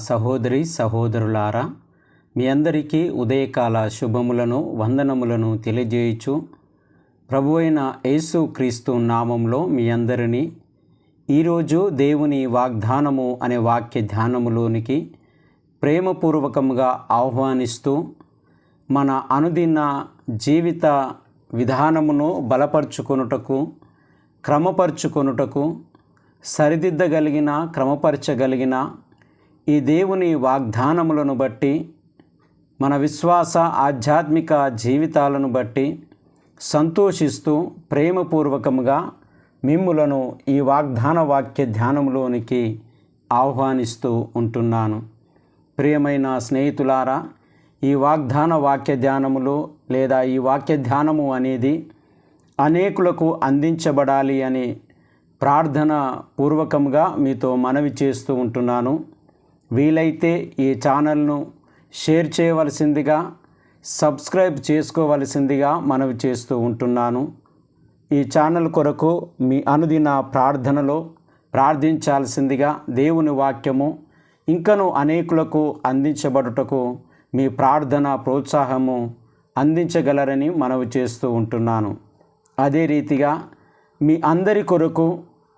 సహోదరి సహోదరులారా, మీ అందరికీ ఉదయకాల శుభములను వందనములను తెలియజేయుచు ప్రభువైన యేసు క్రీస్తు నామంలో మీ అందరినీ ఈరోజు దేవుని వాగ్దానము అనే వాక్య ధ్యానములోనికి ప్రేమపూర్వకంగా ఆహ్వానిస్తూ మన అనుదిన జీవిత విధానమును బలపరుచుకొనుటకు, క్రమపరుచుకొనుటకు, సరిదిద్దగలిగిన, క్రమపరచగలిగిన ఈ దేవుని వాగ్దానములను బట్టి మన విశ్వాస ఆధ్యాత్మిక జీవితాలను బట్టి సంతోషిస్తూ ప్రేమపూర్వకంగా మిమ్ములను ఈ వాగ్దాన వాక్య ధ్యానంలోనికి ఆహ్వానిస్తూ ఉంటున్నాను. ప్రియమైన స్నేహితులారా, ఈ వాగ్దాన వాక్య ధ్యానములు లేదా ఈ వాక్య ధ్యానము అనేది అనేకులకు అందించబడాలి అని ప్రార్థన పూర్వకంగా మీతో మనవి చేస్తూ ఉంటున్నాను. వీలైతే ఈ ఛానల్ను షేర్ చేయవలసిందిగా, సబ్స్క్రైబ్ చేసుకోవలసిందిగా మనవి చేస్తూ ఉంటున్నాను. ఈ ఛానల్ కొరకు మీ అనుదిన ప్రార్థనలో ప్రార్థించాల్సిందిగా, దేవుని వాక్యము ఇంకను అనేకులకు అందించబడుటకు మీ ప్రార్థన ప్రోత్సాహము అందించగలరని మనవి చేస్తూ ఉంటున్నాను. అదే రీతిగా మీ అందరి కొరకు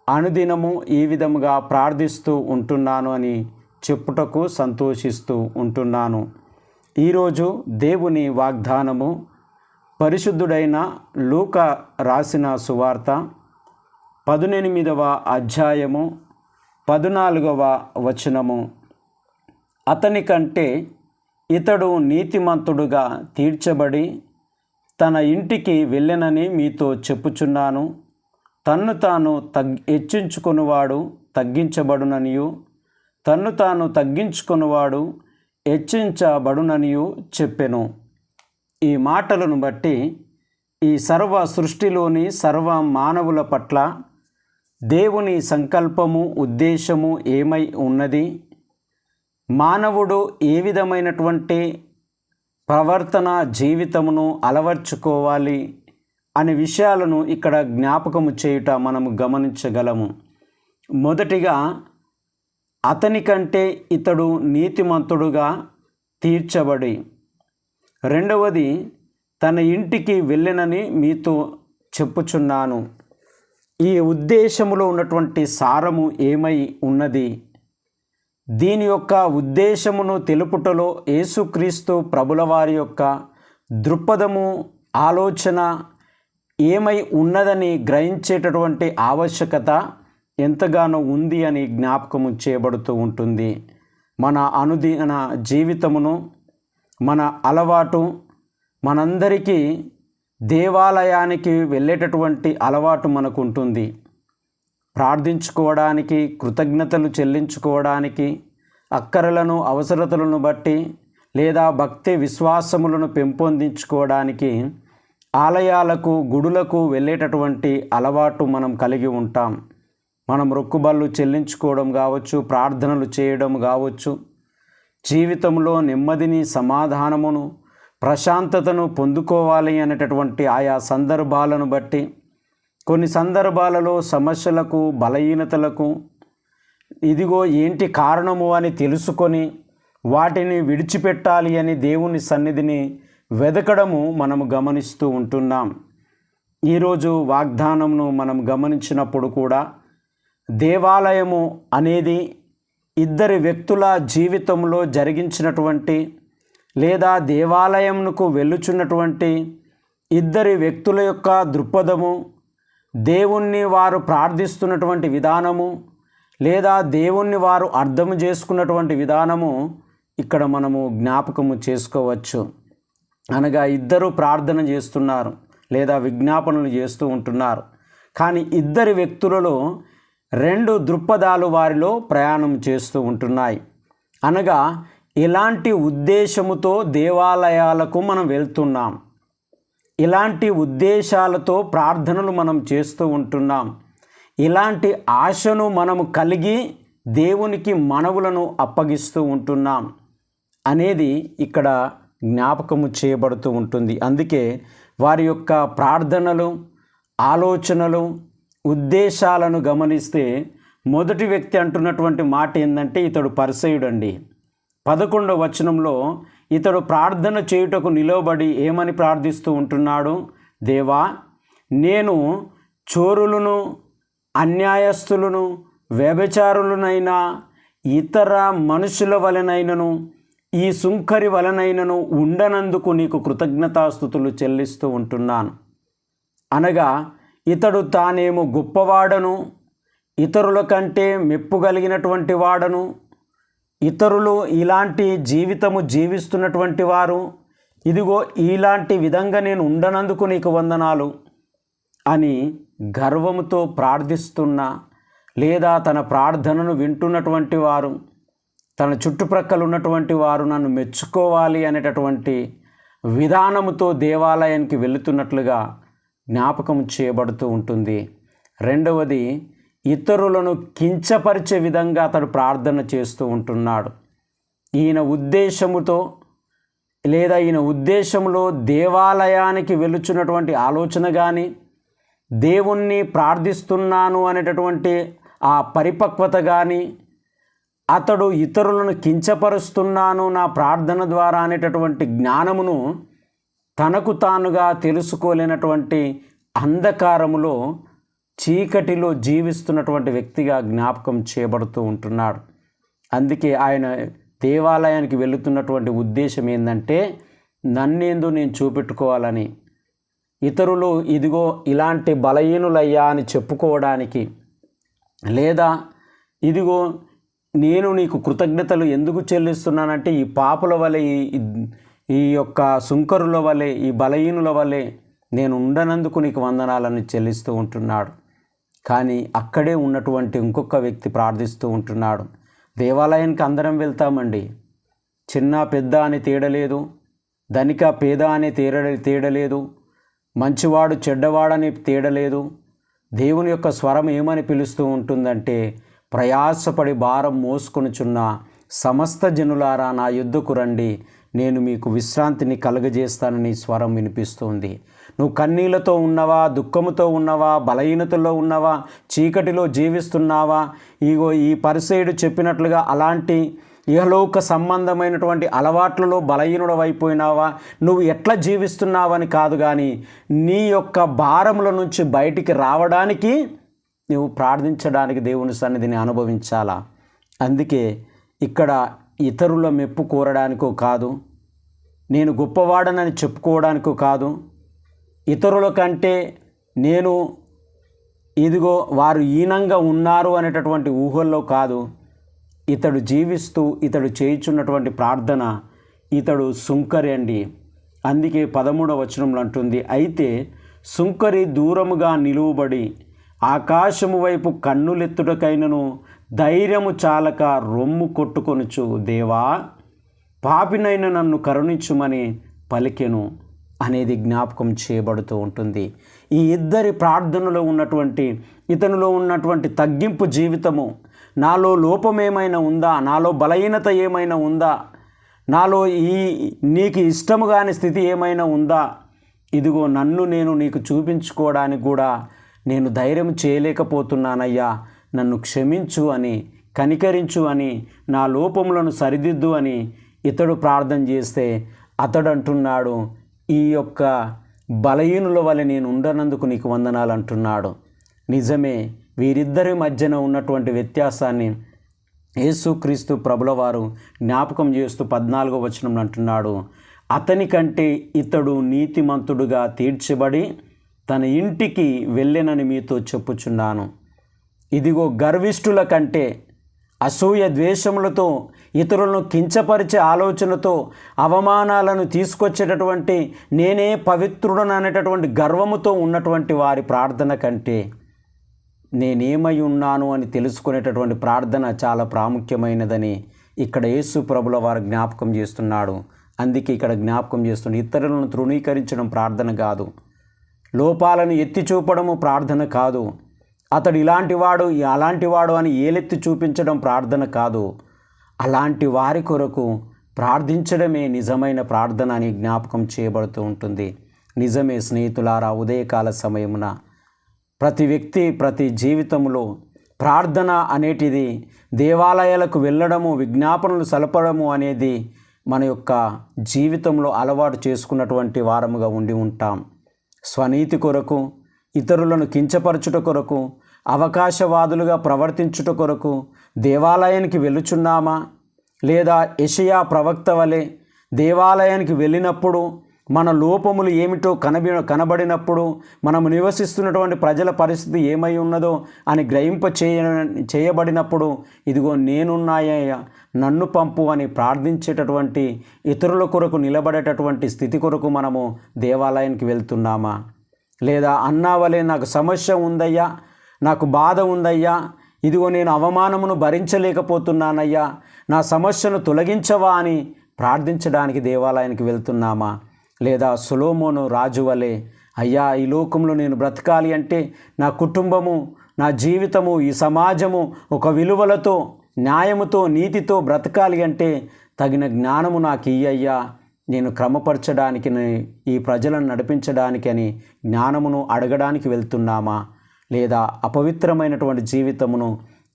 అనుదినము ఈ విధముగా ప్రార్థిస్తూ ఉంటున్నాను అని చెప్పుటకు సంతోషిస్తూ ఉంటున్నాను. ఈరోజు దేవుని వాగ్దానము పరిశుద్ధుడైన లూకా రాసిన సువార్త 18వ అధ్యాయము 14వ వచనము. అతని కంటే ఇతడు నీతిమంతుడుగా తీర్చబడి తన ఇంటికి వెళ్ళెనని మీతో చెప్పుచున్నాను. తన్ను తాను హెచ్చించుకొనువాడు తగ్గించబడుననియు, తన్ను తాను తగ్గించుకొనువాడు హెచ్చించబడుననియు చెప్పెను. ఈ మాటలను బట్టి ఈ సర్వ సృష్టిలోని సర్వ మానవుల పట్ల దేవుని సంకల్పము, ఉద్దేశము ఏమై ఉన్నది, మానవుడు ఏ విధమైనటువంటి ప్రవర్తన జీవితమును అలవర్చుకోవాలి అనే విషయాలను ఇక్కడ జ్ఞాపకము చేయుట మనము గమనించగలము. మొదటిగా, అతని కంటే ఇతడు నీతిమంతుడుగా తీర్చబడి, రెండవది, తన ఇంటికి వెళ్ళెనని మీతో చెప్పుచున్నాను. ఈ ఉద్దేశములో ఉన్నటువంటి సారము ఏమై ఉన్నది? దీని యొక్క ఉద్దేశమును తెలుపుటలో యేసుక్రీస్తు ప్రభుల వారి యొక్క దృక్పథము, ఆలోచన ఏమై ఉన్నదని గ్రహించేటటువంటి ఆవశ్యకత ఎంతగానో ఉంది అని జ్ఞాపకము చేయబడుతూ ఉంటుంది. మన అనుదిన జీవితమును, మన అలవాటు, మనందరికీ దేవాలయానికి వెళ్ళేటటువంటి అలవాటు మనకు ఉంటుంది. ప్రార్థించుకోవడానికి, కృతజ్ఞతలు చెల్లించుకోవడానికి, అక్కరలను, అవసరతలను బట్టి లేదా భక్తి విశ్వాసములను పెంపొందించుకోవడానికి ఆలయాలకు, గుడులకు వెళ్ళేటటువంటి అలవాటు మనం కలిగి ఉంటాం. మనం రొక్కుబళ్ళు చెల్లించుకోవడం కావచ్చు, ప్రార్థనలు చేయడం కావచ్చు, జీవితంలో నెమ్మదిని, సమాధానమును, ప్రశాంతతను పొందుకోవాలి అనేటటువంటి ఆయా సందర్భాలను బట్టి, కొన్ని సందర్భాలలో సమస్యలకు, బలహీనతలకు ఇదిగో ఏంటి కారణము అని తెలుసుకొని వాటిని విడిచిపెట్టాలి అని దేవుని సన్నిధిని వెదకడము మనము గమనిస్తూ ఉంటున్నాం. ఈరోజు వాగ్దానమును మనం గమనించినప్పుడు కూడా దేవాలయము అనేది ఇద్దరి వ్యక్తుల జీవితంలో జరిగించినటువంటి లేదా దేవాలయంకు వెళ్ళుచున్నటువంటి ఇద్దరి వ్యక్తుల యొక్క దృక్పథము, దేవుణ్ణి వారు ప్రార్థిస్తున్నటువంటి విధానము లేదా దేవుణ్ణి వారు అర్థం చేసుకున్నటువంటి విధానము ఇక్కడ మనము జ్ఞాపకము చేసుకోవచ్చు. అనగా ఇద్దరు ప్రార్థన చేస్తున్నారు లేదా విజ్ఞాపనలు చేస్తూ ఉంటున్నారు. కానీ ఇద్దరి వ్యక్తులలో రెండు దృక్పథాలు వారిలో ప్రయాణం చేస్తూ ఉంటున్నాయి. అనగా ఇలాంటి ఉద్దేశముతో దేవాలయాలకు మనం వెళ్తున్నాం, ఇలాంటి ఉద్దేశాలతో ప్రార్థనలు మనం చేస్తూ ఉంటున్నాం, ఇలాంటి ఆశను మనము కలిగి దేవునికి మనవులను అప్పగిస్తూ ఉంటున్నాం అనేది ఇక్కడ జ్ఞాపకము చేయబడుతూ ఉంటుంది. అందుకే వారి యొక్క ప్రార్థనలు, ఆలోచనలు, ఉద్దేశాలను గమనిస్తే మొదటి వ్యక్తి అంటున్నటువంటి మాట ఏంటంటే, ఇతడు పరిసయుడండి. 11వ వచనంలో ఇతడు ప్రార్థన చేయుటకు నిలవబడి ఏమని ప్రార్థిస్తూ ఉంటున్నాడు? దేవా, నేను చోరులను, అన్యాయస్తులను, వ్యభిచారులనైనా, ఇతర మనుషుల వలనైనను, ఈ సుంకరి వలనైనను ఉండనందుకు నీకు కృతజ్ఞతాస్తుతులు చెల్లిస్తూ ఉంటున్నాను. అనగా ఇతడు తానేమో గొప్పవాడను, ఇతరుల కంటే మెప్పు కలిగినటువంటి వాడను, ఇతరులు ఇలాంటి జీవితము జీవిస్తున్నటువంటి వారు, ఇదిగో ఇలాంటి విధంగా నేను ఉండనందుకు నీకు వందనాలు అని గర్వముతో ప్రార్థిస్తున్న, లేదా తన ప్రార్థనను వింటున్నటువంటి వారు, తన చుట్టుప్రక్కల ఉన్నటువంటి వారు నన్ను మెచ్చుకోవాలి అనేటటువంటి విధానముతో దేవాలయానికి వెళుతున్నట్లుగా జ్ఞాపకం చేయబడుతూ ఉంటుంది. రెండవది, ఇతరులను కించపరిచే విధంగా అతడు ప్రార్థన చేస్తూ ఉంటున్నాడు. ఈయన ఉద్దేశంలో దేవాలయానికి వెళుచున్నటువంటి ఆలోచన కానీ, దేవుణ్ణి ప్రార్థిస్తున్నాను అనేటటువంటి ఆ పరిపక్వత కానీ, అతడు ఇతరులను కించపరుస్తున్నాను నా ప్రార్థన ద్వారా అనేటటువంటి జ్ఞానమును తనకు తానుగా తెలుసుకోలేనటువంటి అంధకారములో, చీకటిలో జీవిస్తున్నటువంటి వ్యక్తిగా జ్ఞాపకం చేయబడుతూ ఉంటున్నాడు. అందుకే ఆయన దేవాలయానికి వెళుతున్నటువంటి ఉద్దేశం ఏంటంటే, నన్నేందో నేను చూపెట్టుకోవాలని, ఇతరులు ఇదిగో ఇలాంటి బలహీనులయ్యా అని చెప్పుకోవడానికి, లేదా ఇదిగో నేను నీకు కృతజ్ఞతలు ఎందుకు చెల్లిస్తున్నానంటే ఈ పాపుల వలె, ఈ యొక్క సుంకరుల వలె, ఈ బలహీనుల వలె నేను ఉండనందుకు నీకు వందనాలను చెల్లిస్తూ ఉంటున్నాడు. కానీ అక్కడే ఉన్నటువంటి ఇంకొక వ్యక్తి ప్రార్థిస్తూ ఉంటున్నాడు. దేవాలయానికి అందరం వెళ్తామండి, చిన్న పెద్ద అని తేడలేదు, ధనిక పేద అని తేడలేదు, మంచివాడు చెడ్డవాడని తేడలేదు. దేవుని యొక్క స్వరం ఏమని పిలుస్తూ ఉంటుందంటే, ప్రయాసపడి భారం మోసుకొనుచున్న సమస్త జనులారా నా యుద్ధకు రండి, నేను మీకు విశ్రాంతిని కలుగజేస్తానని స్వరం వినిపిస్తుంది. నువ్వు కన్నీళ్లతో ఉన్నవా, దుఃఖముతో ఉన్నవా, బలహీనతలో ఉన్నవా, చీకటిలో జీవిస్తున్నావా, ఇగో ఈ పరిసయుడు చెప్పినట్లుగా అలాంటి ఇహలోక సంబంధమైనటువంటి అలవాట్లలో బలహీనుడవైపోయినావా, నువ్వు ఎట్లా జీవిస్తున్నావని కాదు, కానీ నీ యొక్క భారముల నుంచి బయటికి రావడానికి నువ్వు ప్రార్థించడానికి దేవుని సన్నిధిని అనుభవించాలా. అందుకే ఇక్కడ ఇతరుల మెప్పు కోరడానికో కాదు, నేను గొప్పవాడనని చెప్పుకోవడానికో కాదు, ఇతరుల కంటే నేను ఇదిగో వారు హీనంగా ఉన్నారు అనేటటువంటి ఊహల్లో కాదు, ఇతడు జీవిస్తూ ఇతడు చేయుచున్నటువంటి ప్రార్థన, ఇతడు సుంకరి అండి. అందుకే 13వ వచనంలో అంటుంది, అయితే సుంకరి దూరముగా నిలువబడి ఆకాశము వైపు కన్నులెత్తుటకైనను ధైర్యము చాలక రొమ్ము కొట్టుకొనుచు, దేవా, పాపినైన నన్ను కరుణించుమని పలికెను అనేది జ్ఞాపకం చేయబడుతూ ఉంటుంది. ఈ ఇద్దరి ప్రార్థనలో ఉన్నటువంటి, ఇతనిలో ఉన్నటువంటి తగ్గింపు జీవితము, నాలో లోపం ఏమైనా ఉందా, నాలో బలహీనత ఏమైనా ఉందా, నాలో నీకు ఇష్టము కాని స్థితి ఏమైనా ఉందా, ఇదిగో నన్ను నేను నీకు చూపించుకోవడానికి కూడా నేను ధైర్యం చేయలేకపోతున్నానయ్యా, నన్ను క్షమించు అని, కనికరించు అని, నా లోపములను సరిదిద్దు అని ఇతడు ప్రార్థన చేస్తే, అతడు అంటున్నాడు, ఈ యొక్క బలహీనుల వలె నేను ఉండనందుకు నీకు వందనాలు అంటున్నాడు. నిజమే, వీరిద్దరి మధ్యన ఉన్నటువంటి వ్యత్యాసాన్ని యేసుక్రీస్తు ప్రభుల వారు జ్ఞాపకం చేస్తూ 14వ వచనంలో అంటున్నాడు, అతని కంటే ఇతడు నీతిమంతుడుగా తీర్చబడి తన ఇంటికి వెళ్ళెనని మీతో చెప్పుచున్నాను. ఇదిగో గర్విష్ఠుల కంటే, అసూయ ద్వేషములతో, ఇతరులను కించపరిచే ఆలోచనతో, అవమానాలను తీసుకొచ్చేటటువంటి నేనే పవిత్రుడను అనేటటువంటి గర్వముతో ఉన్నటువంటి వారి ప్రార్థన కంటే నేనేమై ఉన్నాను అని తెలుసుకునేటటువంటి ప్రార్థన చాలా ప్రాముఖ్యమైనదని ఇక్కడ యేసు ప్రభుల వారు జ్ఞాపకం చేస్తున్నాడు. అందుకే ఇక్కడ జ్ఞాపకం చేస్తుంది, ఇతరులను తృణీకరించడం ప్రార్థన కాదు, లోపాలను ఎత్తి చూపడము ప్రార్థన కాదు, అతడు ఇలాంటివాడు అలాంటివాడు అని ఏలెత్తి చూపించడం ప్రార్థన కాదు, అలాంటి వారి కొరకు ప్రార్థించడమే నిజమైన ప్రార్థన అని జ్ఞాపకం చేయబడుతూ ఉంటుంది. నిజమే స్నేహితులారా, ఉదయకాల సమయమున ప్రతి వ్యక్తి ప్రతి జీవితంలో ప్రార్థన అనేటిది, దేవాలయాలకు వెళ్ళడము, విజ్ఞాపనలు సలపడము అనేది మన యొక్క జీవితంలో అలవాటు చేసుకున్నటువంటి వారముగా ఉండి ఉంటాం. స్వనీతి కొరకు, ఇతరులను కించపరచుట కొరకు, అవకాశవాదులుగా ప్రవర్తించుట కొరకు దేవాలయానికి వెళ్ళుచున్నామా? లేదా యెషయా ప్రవక్త వలె దేవాలయానికి వెళ్ళినప్పుడు మన లోపములు ఏమిటో కనబడినప్పుడు, మనము నివసిస్తున్నటువంటి ప్రజల పరిస్థితి ఏమై ఉన్నదో అని చేయబడినప్పుడు, ఇదిగో నేనున్నాయ్యా నన్ను పంపు అని ప్రార్థించేటటువంటి, ఇతరుల కొరకు నిలబడేటటువంటి స్థితి కొరకు మనము దేవాలయానికి వెళ్తున్నామా? లేదా అన్నా వలె నాకు సమస్య ఉందయ్యా, నాకు బాధ ఉందయ్యా, ఇదిగో నేను అవమానమును భరించలేకపోతున్నానయ్యా, నా సమస్యను తొలగించవా అని ప్రార్థించడానికి దేవాలయానికి వెళ్తున్నామా? లేదా సొలొమోను రాజు వలె, అయ్యా ఈ లోకంలో నేను బ్రతకాలి అంటే నా కుటుంబము, నా జీవితము, ఈ సమాజము ఒక విలువలతో, న్యాయముతో, నీతితో బ్రతకాలి అంటే తగిన జ్ఞానము నాకు ఇయ్యయ్యా, నేను క్రమపరచడానికి, ఈ ప్రజలను నడిపించడానికి అని జ్ఞానమును అడగడానికి వెళ్తున్నామా? లేదా అపవిత్రమైనటువంటి జీవితమును,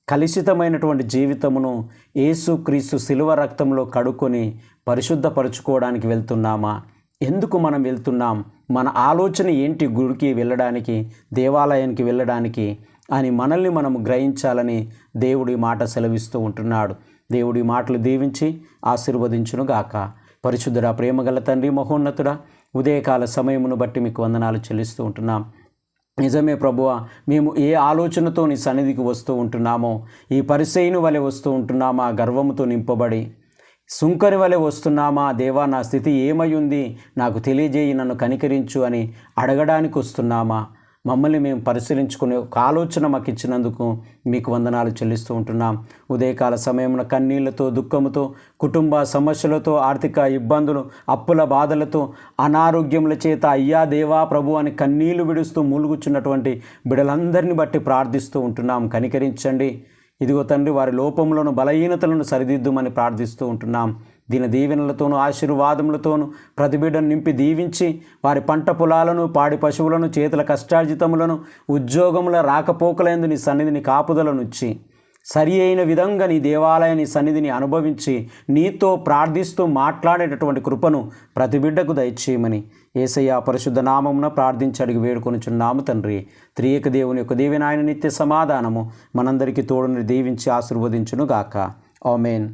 కలుషితమైనటువంటి జీవితమును యేసుక్రీస్తు శిలువ రక్తంలో కడుక్కొని పరిశుద్ధపరచుకోవడానికి వెళ్తున్నామా? ఎందుకు మనం వెళ్తున్నాం? మన ఆలోచన ఏంటి? గుడికి వెళ్ళడానికి, దేవాలయానికి వెళ్ళడానికి అని మనల్ని మనము గ్రహించాలని దేవుడి మాట సెలవిస్తూ ఉంటున్నాడు. దేవుడి మాటలు దీవించి ఆశీర్వదించునుగాక. పరిశుద్ధుడా, ప్రేమగల తండ్రి, మహోన్నతుడా, ఉదయకాల సమయమును బట్టి మీకు వందనాలు చెల్లిస్తూ ఉంటున్నాం. నిజమే ప్రభువా, మేము ఏ ఆలోచనతో నీ సన్నిధికి వస్తూ ఉంటున్నామో, ఈ పరిసయ్యుని వలె వస్తూ ఉంటున్నామా? గర్వముతో నింపబడి సుంకరి వలె వస్తున్నామా? దేవా, నా స్థితి ఏమై ఉంది, నాకు తెలియజేయి, నన్ను కనికరించు అని అడగడానికి వస్తున్నామా? మమ్మల్ని మేము పరిశీలించుకునే ఒక ఆలోచన మాకు ఇచ్చినందుకు మీకు వందనాలు చెల్లిస్తూ ఉంటున్నాం. ఉదయకాల సమయమున కన్నీళ్లతో, దుఃఖముతో, కుటుంబ సమస్యలతో, ఆర్థిక ఇబ్బందులు, అప్పుల బాధలతో, అనారోగ్యముల చేత అయ్యా దేవా ప్రభు అని కన్నీళ్లు విడుస్తూ మూలుగుచున్నటువంటి బిడ్డలందరినీ బట్టి ప్రార్థిస్తూ ఉంటున్నాం. కనికరించండి. ఇదిగో తండ్రి, వారి లోపములను, బలహీనతలను సరిదిద్దుమని ప్రార్థిస్తూ ఉంటున్నాం. దీని దీవెనలతోనూ ఆశీర్వాదములతోనూ ప్రతి బిడ్డను నింపి దీవించి, వారి పంట పొలాలను, పాడి పశువులను, చేతుల కష్టార్జితములను, ఉద్యోగముల రాకపోకలందు నీ సన్నిధిని కాపుదలనుచ్చి, సరి అయిన విధంగా నీ దేవాలయాన్ని సన్నిధిని అనుభవించి, నీతో ప్రార్థిస్తూ మాట్లాడేటటువంటి కృపను ప్రతి బిడ్డకు దయచేయమని యేసయ్య పరిశుద్ధ నామమున ప్రార్థించి అడిగి వేడుకొనుచున్నాము తండ్రి. త్రియేక దేవుని యొక్క దీవెన, ఆయన నిత్య సమాధానము మనందరికీ తోడుని దీవించి ఆశీర్వదించును గాక. ఆమేన్.